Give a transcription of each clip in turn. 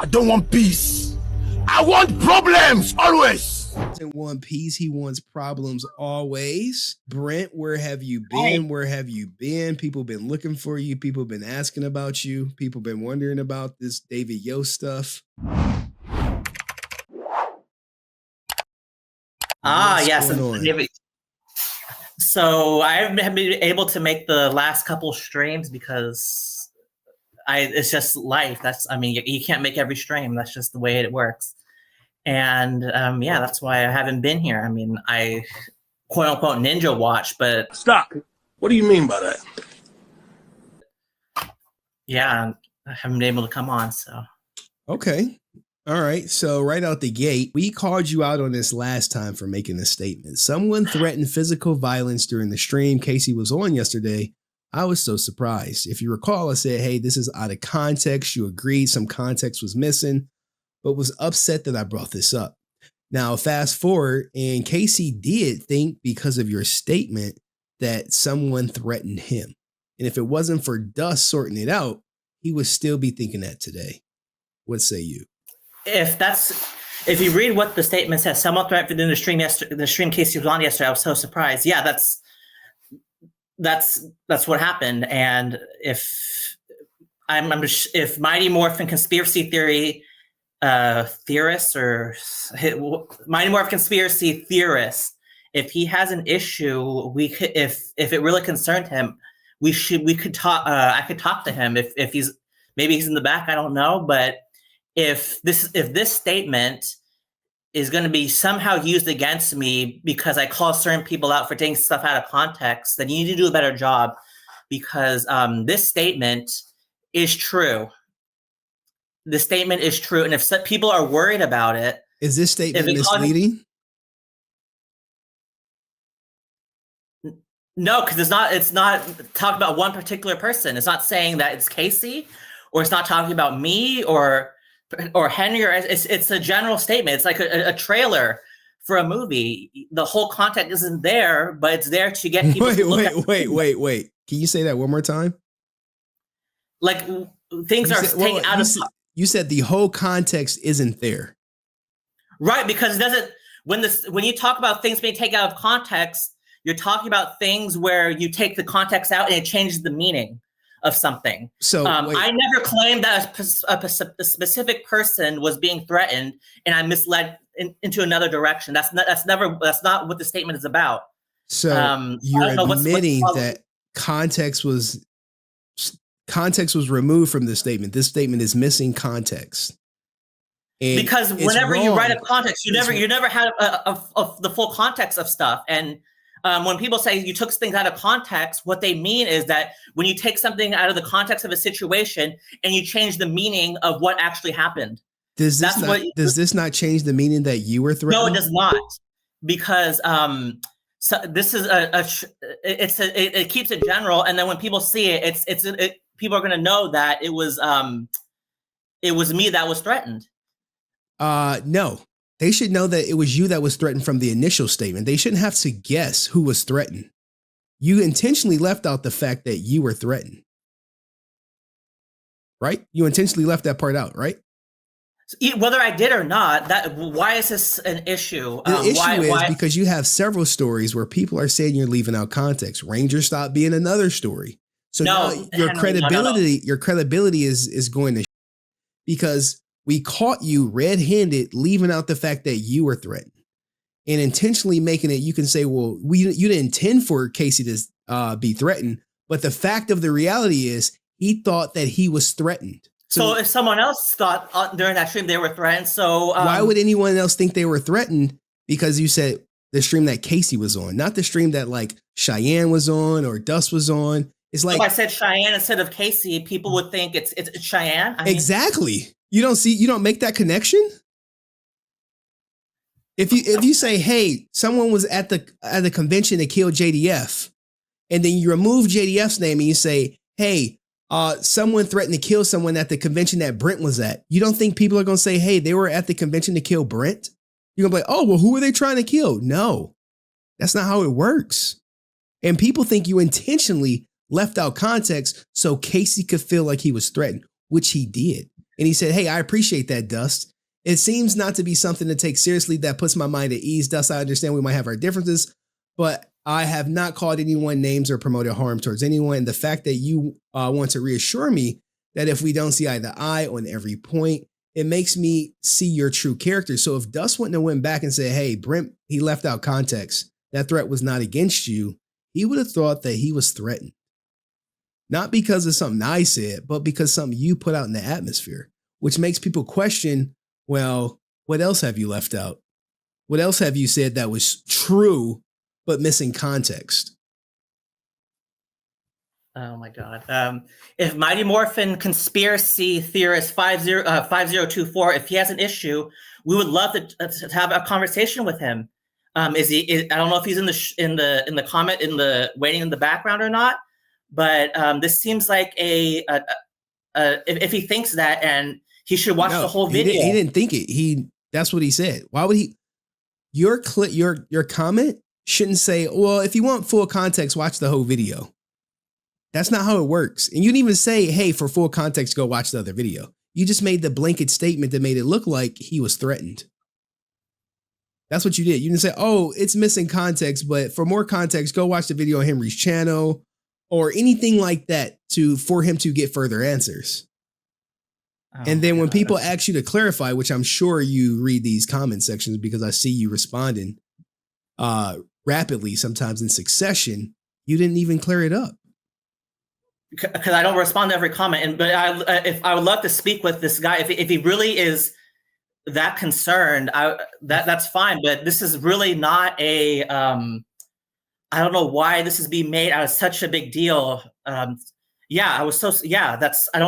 I don't want peace. I want problems always. In one piece, he wants problems always. Brent, where have you been? Where have you been? People been looking for you. People been asking about you. People been wondering about this David Yost stuff. Yes. So I haven't been able to make the last couple streams because it's just life. You can't make every stream. That's just the way it works. And that's why I haven't been here. I mean, I quote unquote ninja watch, but Stop. What do you mean by that? Yeah, I haven't been able to come on. So okay. All right. So right out the gate, we called you out on this last time for making a statement. Someone threatened physical violence during the stream. Casey was on yesterday. I was so surprised. If you recall, I said, hey, this is out of context. You agreed some context was missing, but was upset that I brought this up. Now, fast forward, and Casey did think because of your statement that someone threatened him. And if it wasn't for Dust sorting it out, he would still be thinking that today. What say you? If you read what the statement says, someone threatened in the stream yesterday, the stream Casey was on yesterday, I was so surprised. Yeah, that's what happened. And if Mighty Morphin conspiracy theory theorists or Mighty Morphin conspiracy theorists, if he has an issue, if it really concerned him, we could talk. I could talk to him if maybe he's in the back. I don't know, but if this statement is going to be somehow used against me because I call certain people out for taking stuff out of context, then you need to do a better job, because this statement is true. The statement is true, and if people are worried about it, is this statement misleading? No, because it's not talking about one particular person. It's not saying that it's Casey, or it's not talking about me or Henry, or it's a general statement. It's like a trailer for a movie. The whole content isn't there, but it's there to get people to look at. Wait. Can you say that one more time? Like things are taken out of. You said the whole context isn't there. Right, because it doesn't. When you talk about things being taken out of context, you're talking about things where you take the context out and it changes the meaning of something. So I never claimed that a specific person was being threatened, and I misled into another direction. That's not what the statement is about. So you're admitting that context was removed from this statement. This statement is missing context. And because whenever you write a context, you never had the full context of stuff. And when people say you took things out of context, what they mean is that when you take something out of the context of a situation and you change the meaning of what actually happened. Does this not change the meaning that you were threatened? No, it does not, because so this is it keeps it general, and then when people see it, people are going to know that it was me that was threatened. No. They should know that it was you that was threatened from the initial statement. They shouldn't have to guess who was threatened. You intentionally left out the fact that you were threatened. Right? You intentionally left that part out, right? Whether I did or not, why is this an issue? The issue is because you have several stories where people are saying you're leaving out context. Ranger stopped being another story. So now your credibility is going to because we caught you red-handed leaving out the fact that you were threatened and intentionally making it. You can say, well, you didn't intend for Casey to be threatened, but the fact of the reality is he thought that he was threatened. So if someone else thought during that stream they were threatened, so why would anyone else think they were threatened? Because you said the stream that Casey was on, not the stream that like Cheyenne was on or Dust was on. It's like if I said Cheyenne instead of Casey, people would think it's Cheyenne. Exactly. You don't make that connection. If you say, hey, someone was at the convention that killed JDF, and then you remove JDF's name and you say, hey, someone threatened to kill someone at the convention that Brent was at. You don't think people are going to say, hey, they were at the convention to kill Brent? You're going to be like, oh, well, who were they trying to kill? No, that's not how it works. And people think you intentionally left out context so Casey could feel like he was threatened, which he did. And he said, hey, I appreciate that, Dust. It seems not to be something to take seriously. That puts my mind at ease. Dust, I understand we might have our differences, but I have not called anyone names or promoted harm towards anyone. And the fact that you want to reassure me that if we don't see eye to eye on every point, it makes me see your true character. So if Dust wouldn't have went back and said, hey, Brent, he left out context, that threat was not against you, he would have thought that he was threatened. Not because of something I said, but because something you put out in the atmosphere, which makes people question, well, what else have you left out? What else have you said that was true, but missing context? Oh my God. If Mighty Morphin conspiracy theorist 5024, if he has an issue, we would love to have a conversation with him. I don't know if he's in the comment, waiting in the background or not, but this seems like if he thinks that, and he should watch the whole video. He didn't think it. That's what he said. Why would he? Your comment shouldn't say, well, if you want full context, watch the whole video. That's not how it works. And you didn't even say, hey, for full context, go watch the other video. You just made the blanket statement that made it look like he was threatened. That's what you did. You didn't say, oh, it's missing context, but for more context, go watch the video on Henry's channel or anything like that for him to get further answers. Oh, and then when people ask you to clarify, which I'm sure you read these comment sections because I see you responding rapidly, sometimes in succession, you didn't even clear it up. Because I don't respond to every comment, but if I would love to speak with this guy, if he really is that concerned, that's fine. But this is really not a. I don't know why this is being made out of such a big deal. I don't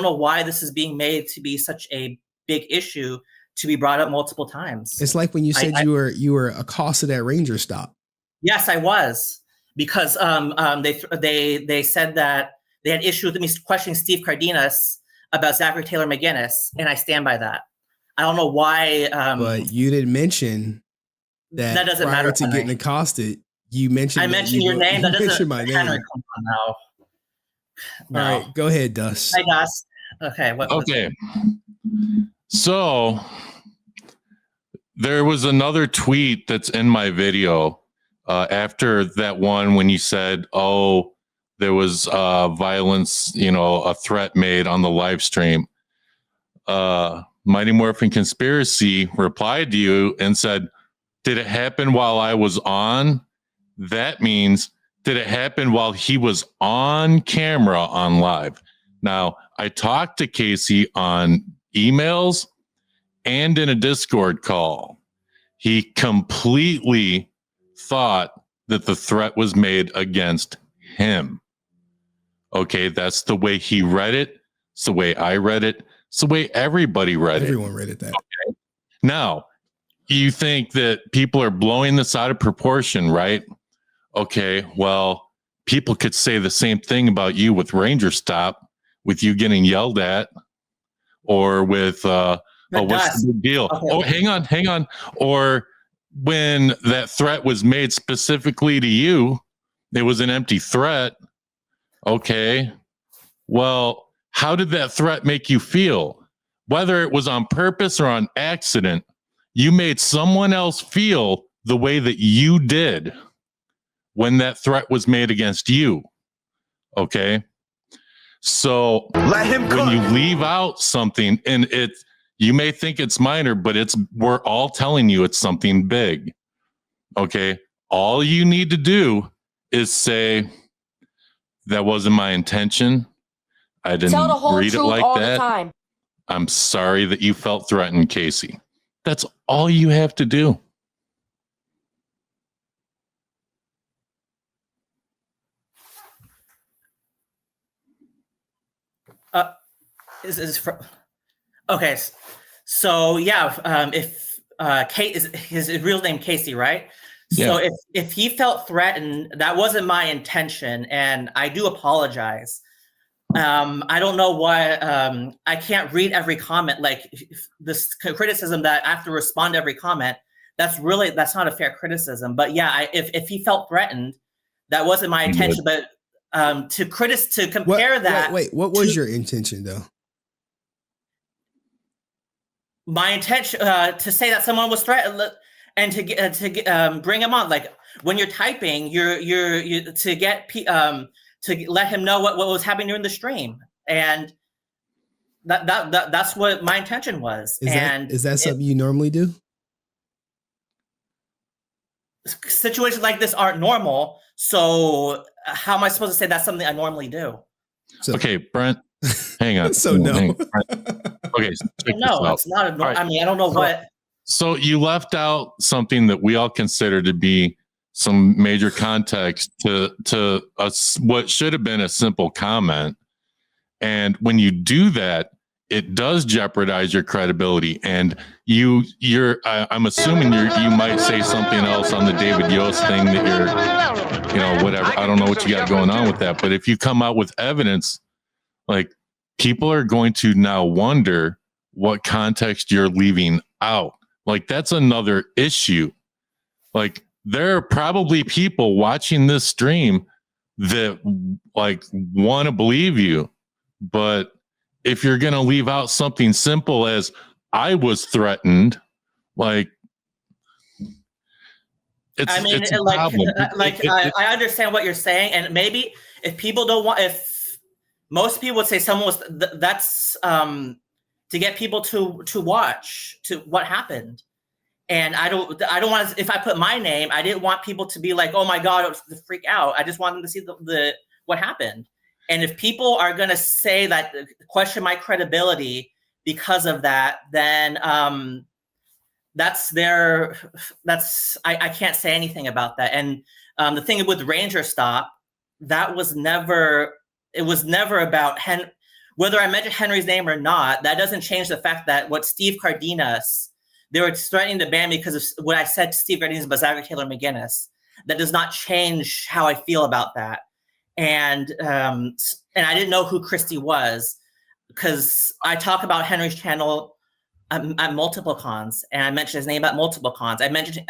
know why this is being made to be such a big issue to be brought up multiple times. It's like when you said you were accosted at Ranger Stop. Yes, I was, because they said that they had issue with me questioning Steve Cardenas about Zachary Taylor McGinnis, and I stand by that. I don't know why. But you didn't mention that doesn't prior matter to getting accosted. You mentioned. I mentioned your name. That doesn't. My name. Henry, come on now. No. All right, go ahead, Dust. Hi, Dust. Okay. Okay. So there was another tweet that's in my video after that one when you said, "Oh, there was violence, a threat made on the live stream." Mighty Morphin Conspiracy replied to you and said, "Did it happen while I was on?" That means, did it happen while he was on camera on live? Now, I talked to Casey on emails and in a Discord call. He completely thought that the threat was made against him. Okay, that's the way he read it. It's the way I read it. It's the way everybody read it. Everyone read it that. Okay. Now, you think that people are blowing this out of proportion, right? Okay, well, people could say the same thing about you with Ranger Stop, with you getting yelled at, or with, what's the big deal? Okay. Oh, hang on. Or when that threat was made specifically to you, it was an empty threat. Okay, well, how did that threat make you feel? Whether it was on purpose or on accident, you made someone else feel the way that you did when that threat was made against you. Okay, so when you leave out something, and you may think it's minor, but we're all telling you it's something big. Okay, all you need to do is say, that wasn't my intention. I didn't read it like that. I'm sorry that you felt threatened, Casey. That's all you have to do. Okay, so yeah, if Kate is his real name, Casey, right? So yeah. If he felt threatened, that wasn't my intention, and I do apologize. I don't know why I can't read every comment. Like this criticism that I have to respond to every comment. That's not a fair criticism. But yeah, if he felt threatened, that wasn't my intention. But to compare that. Wait, what was your intention though? my intention to say that someone was threatened and to bring him on. Like when you're typing, you're to get to let him know what was happening during the stream, and that's what my intention was. Is that something you normally do? Situations like this aren't normal, so how am I supposed to say that's something I normally do? So, okay, Brent, hang on. So no. Okay, so no, it's not a normal. Right. I mean, I don't know what. So you left out something that we all consider to be some major context to what should have been a simple comment, and when you do that, it does jeopardize your credibility. And I'm assuming you might say something else on the David Yost thing that you're, whatever. I don't know what you got going on with that, but if you come out with evidence, like people are going to now wonder what context you're leaving out. Like that's another issue. Like there are probably people watching this stream that like want to believe you, but if you're going to leave out something simple as I was threatened, like it's, I mean, it's a problem. I understand what you're saying. And maybe if people don't want, if most people would say someone was, that's to get people to watch to what happened. And I don't want to, if I put my name, I didn't want people to be like, oh my God, to freak out. I just want them to see the what happened. And if people are going to say that, question my credibility because of that, then I can't say anything about that. And the thing with Ranger Stop, it was never about whether I mentioned Henry's name or not. That doesn't change the fact that what Steve Cardenas, they were threatening to ban me because of what I said to Steve Cardenas about Zachary Taylor McGinnis. That does not change how I feel about that. And I didn't know who Christy was because I talk about Henry's channel at multiple cons, and I mentioned his name at multiple cons. I mentioned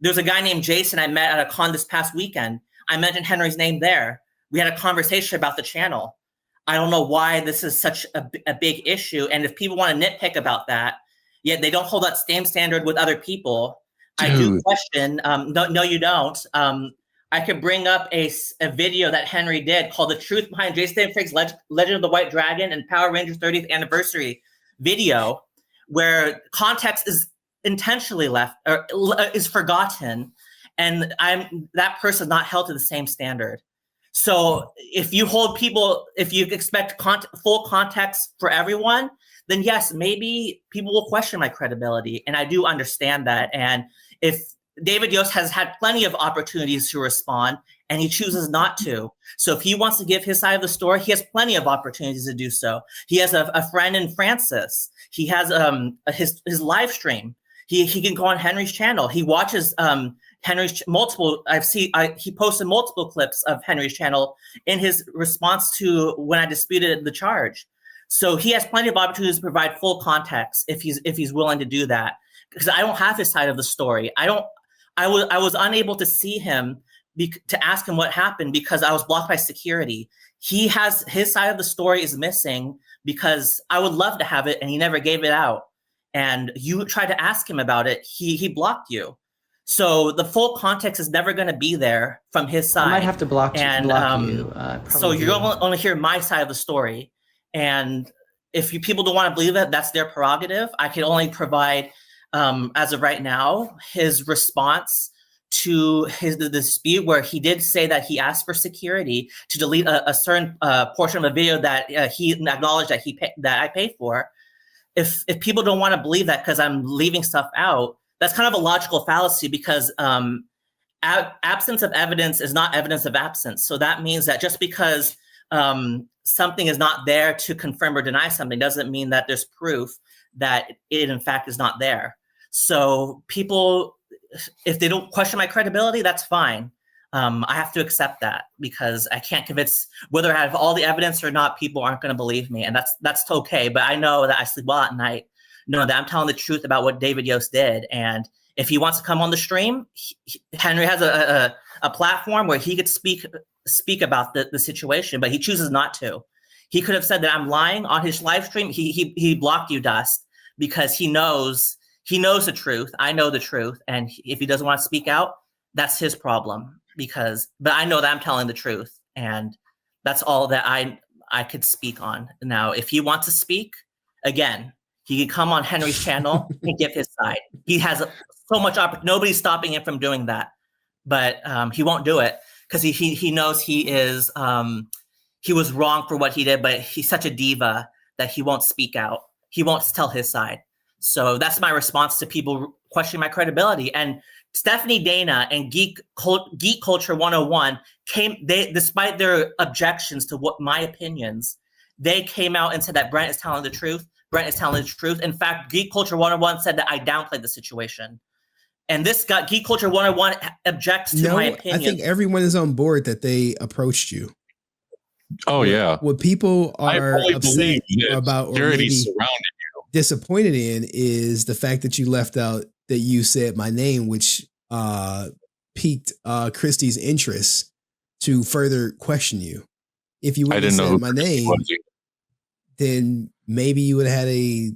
there's a guy named Jason I met at a con this past weekend. I mentioned Henry's name there. We had a conversation about the channel. I don't know why this is such a big issue, and if people want to nitpick about that, yet they don't hold that same standard with other people. Dude. I do question. No, you don't. I could bring up a video that Henry did called The Truth Behind Jason Frigg's Legend of the White Dragon and Power Rangers 30th Anniversary video, where context is intentionally left or is forgotten, and that person is not held to the same standard. So if you expect full context for everyone, then yes, maybe people will question my credibility, and I do understand that. And if David Yost has had plenty of opportunities to respond, and he chooses not to. So if he wants to give his side of the story, he has plenty of opportunities to do so. He has a friend in Francis. He has his live stream. He can go on Henry's channel. He watches Henry's multiple. He posted multiple clips of Henry's channel in his response to when I disputed the charge. So he has plenty of opportunities to provide full context if he's willing to do that. Because I don't have his side of the story. I was unable to see him to ask him what happened because I was blocked by security. He has his side of the story is missing because I would love to have it, and he never gave it out. And you tried to ask him about it, he blocked you. So the full context is never going to be there from his side. I might have to block you. So you're only hear my side of the story, and if people don't want to believe it, that's their prerogative. I can only provide, as of right now, his response to the dispute, where he did say that he asked for security to delete a certain portion of a video that he acknowledged that I paid for. If people don't want to believe that because I'm leaving stuff out, that's kind of a logical fallacy, because absence of evidence is not evidence of absence. So that means that just because something is not there to confirm or deny something doesn't mean that there's proof that it in fact is not there. So people, if they don't question my credibility, that's fine. I have to accept that because I can't convince whether I have all the evidence or not. People aren't going to believe me, and that's okay. But I know that I sleep well at night, know that I'm telling the truth about what David Yost did. And if he wants to come on the stream, Henry has a platform where he could speak about the situation, but he chooses not to. He could have said that I'm lying on his live stream. He blocked you, Dust, because he knows the truth. I know the truth. And if he doesn't want to speak out, that's his problem, but I know that I'm telling the truth. And that's all that I could speak on. Now, if he wants to speak, again, he can come on Henry's channel and give his side. He has so much opportunity. Nobody's stopping him from doing that, but he won't do it because he knows he was wrong for what he did, but he's such a diva that he won't speak out. He won't tell his side. So that's my response to people questioning my credibility. And Stephanie Dana and Geek Culture 101 despite their objections to what my opinions, they came out and said that Brent is telling the truth. Brent is telling the truth. In fact, Geek Culture 101 said that I downplayed the situation. And this got Geek Culture 101 objects to my opinion. I think everyone is on board that they approached you. Oh, yeah. What people are upset about or maybe disappointed in is the fact that you left out that you said my name, which piqued Christie's interest to further question you. If you wouldn't have said my name, then maybe you would have had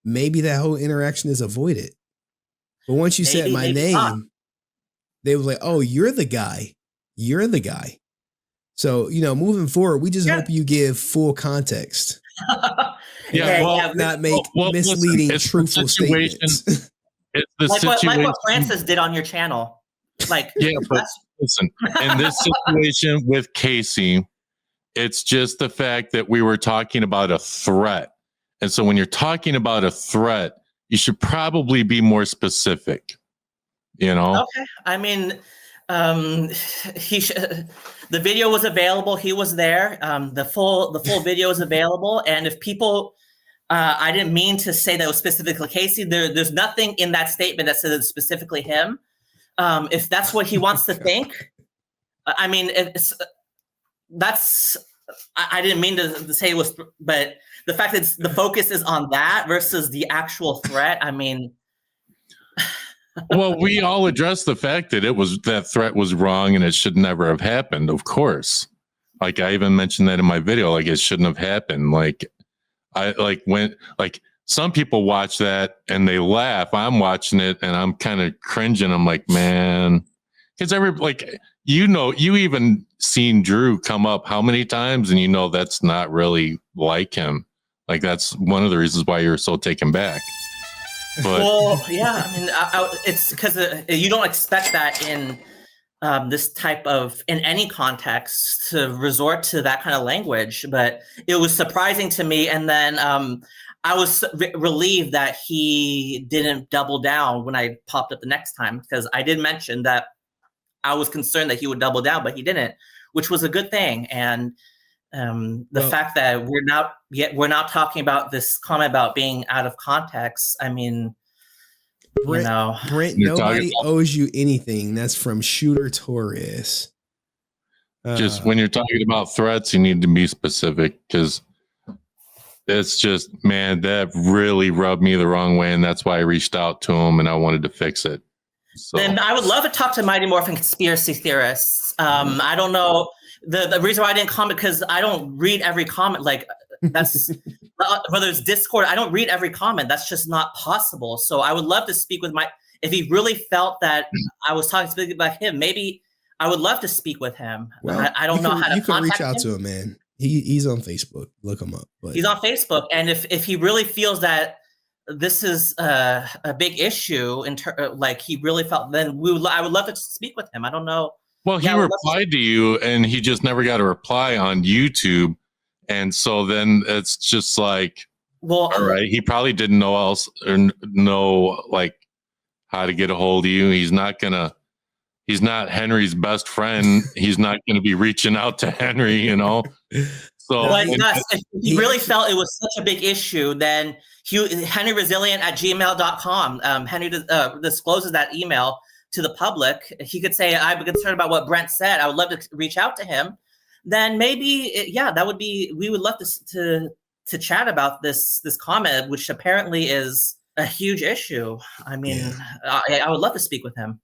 maybe that whole interaction is avoided. But once you said my name, they were like, oh, you're the guy. You're the guy. So, moving forward, we just hope you give full context. Not make misleading, truthful statements. It's the like what Francis did on your channel. But listen, in this situation with Casey, it's just the fact that we were talking about a threat. And so when you're talking about a threat, you should probably be more specific, Okay. I mean, the video was available. He was there. The full video is available. And if people, I didn't mean to say that it was specifically Casey. There's nothing in that statement that says it's specifically him. If that's what he wants to think, I mean, I didn't mean to say it was, but the fact that the focus is on that versus the actual threat, I mean. Well, we all addressed the fact that that threat was wrong and it should never have happened, of course. Like I even mentioned that in my video, like it shouldn't have happened. Some people watch that and they laugh. I'm watching it and I'm kind of cringing. I'm like, man, because you even seen Drew come up how many times and that's not really like him. Like that's one of the reasons why you're so taken back. But, well, yeah, I mean, it's because you don't expect that in this type of, in any context, to resort to that kind of language. But it was surprising to me. And then I was relieved that he didn't double down when I popped up the next time, because I did mention that I was concerned that he would double down, but he didn't, which was a good thing. And the fact that we're not talking about this comment about being out of context. I mean, Brent, nobody owes you anything. That's from Shooter Torres. Just when you're talking about threats, you need to be specific, because it's just, man, that really rubbed me the wrong way, and that's why I reached out to him and I wanted to fix it. So. Then I would love to talk to Mighty Morphin conspiracy theorists. I don't know. The reason why I didn't comment, because I don't read every comment. Like that's whether it's Discord, I don't read every comment. That's just not possible. So I would love to speak with if he really felt that I was talking specifically about him, maybe I would love to speak with him. Well, I don't know how to contact him. You can reach out to him, man. He's on Facebook. Look him up. But. He's on Facebook. And if he really feels that this is a big issue, like he really felt, then I would love to speak with him. I don't know. Well, he replied to you and he just never got a reply on YouTube. And so then it's just like, well, all right, he probably didn't know like how to get a hold of you. He's not Henry's best friend. He's not going to be reaching out to Henry, So if he really felt it was such a big issue, then HenryResilient@gmail.com. Henry discloses that email to the public. He could say, I'm concerned about what Brent said. I would love to reach out to him. Then maybe, we would love to chat about this comment, which apparently is a huge issue. I mean, I would love to speak with him.